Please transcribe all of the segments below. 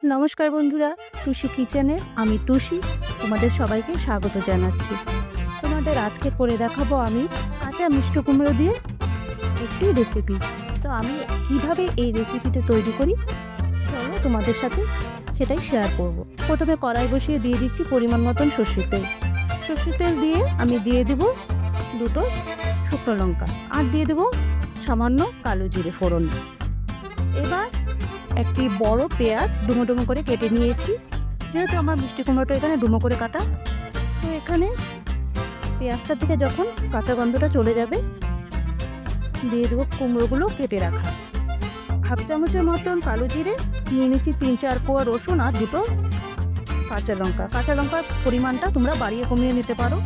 নমস্কার বন্ধুরা, টুসি কিচেনে আমি টুসি তোমাদের সবাইকে স্বাগত জানাচ্ছি। তোমাদের আজকে করে দেখাবো আমি কাঁচা মিষ্টি কুমড়ো দিয়ে একটি রেসিপি। তো আমি কিভাবে এই রেসিপিটা তৈরি করি চলো তোমাদের সাথে সেটাই শেয়ার করব। প্রথমে কড়াই বসিয়ে দিয়ে দিচ্ছি পরিমাণ মতন সর্ষের তেল। সর্ষের তেল দিয়ে আমি দিয়ে দেব দুটো শুকনো লঙ্কা আর দিয়ে দেব সামান্য কালো জিরে ফোড়ন। এবার একটি বড় পেঁয়াজ ডুমো ডুমো করে কেটে নিয়েছি, যেহেতু আমার মিষ্টি কুমড়োটা এখানে ডুমো করে কাটা। তো এখানে পেঁয়াজটার থেকে যখন কাঁচা গন্ধটা চলে যাবে দিয়ে দেবো কুমড়োগুলো কেটে রাখা। হাফ চামচের মতন কালো জিরে নিয়ে নিচ্ছি, 3-4 কোয়া রসুন আর দুটো কাঁচা লঙ্কা। কাঁচা লঙ্কার পরিমাণটা তোমরা বাড়িয়ে কমিয়ে নিতে পারো।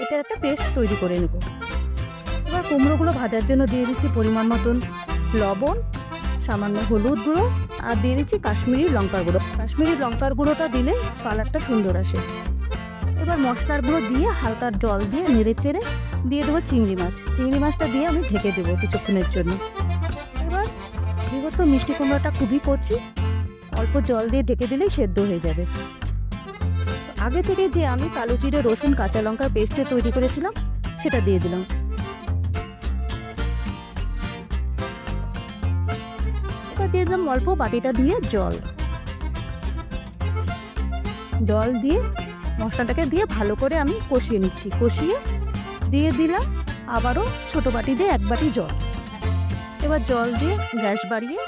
এটার একটা পেস্ট তৈরি করে নেব। এবার কুমড়োগুলো ভাজার জন্য দিয়ে দিচ্ছি পরিমাণ মতন লবণ, সামান্য হলুদ গুঁড়ো আর দিয়ে দিচ্ছি কাশ্মীরি লঙ্কার গুঁড়ো। কাশ্মীরি লঙ্কার গুঁড়োটা দিলে কালারটা সুন্দর আসে। এবার মশলার গুঁড়ো দিয়ে হালকা জল দিয়ে নেড়ে চেড়ে দিয়ে দেবো চিংড়ি মাছ। চিংড়ি মাছটা দিয়ে আমি ঢেকে দেবো কিছুক্ষণের জন্য। এবার যেহেতু মিষ্টি কুমড়োটা খুবই কচি, অল্প জল দিয়ে ঢেকে দিলেই সেদ্ধ হয়ে যাবে। আগে থেকে যে আমি কালো জিরে রসুন কাঁচা লঙ্কার পেস্টে তৈরি করেছিলাম সেটা দিয়ে দিলাম। দিয়ে দিলাম অল্প বাটিটা দিয়ে জল দিয়ে মশলাটাকে দিয়ে ভালো করে আমি কষিয়ে নিচ্ছি। কষিয়ে দিয়ে দিলাম আবারও ছোট বাটি দিয়ে 1 বাটি জল। এবার জল দিয়ে গ্যাস বাড়িয়ে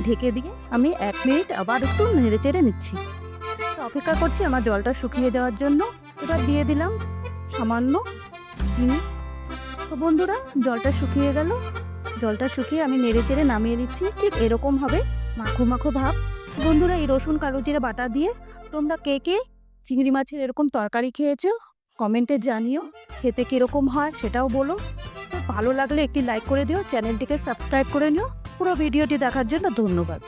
ঢেকে দিয়ে আমি 1 মিনিট আবার একটু নেড়ে চেড়ে নিচ্ছি। তো অপেক্ষা করছি আমার জলটা শুকিয়ে যাওয়ার জন্য। এবার দিয়ে দিলাম সামান্য চিনি। তো বন্ধুরা জলটা শুকিয়ে গেল। জলটা শুকিয়ে আমি নেড়ে চেড়ে নামিয়ে দিচ্ছি। ঠিক এরকম হবে মাখো মাখো ভাব। বন্ধুরা এই রসুন কালো জিরে বাটা দিয়ে তোমরা কে কে চিংড়ি মাছের এরকম তরকারি খেয়েছো কমেন্টে জানিও। খেতে কীরকম হয় সেটাও বলো। তো ভালো লাগলে একটি লাইক করে দিও, চ্যানেলটিকে সাবস্ক্রাইব করে নিও। পুরো ভিডিওটি দেখার জন্য ধন্যবাদ।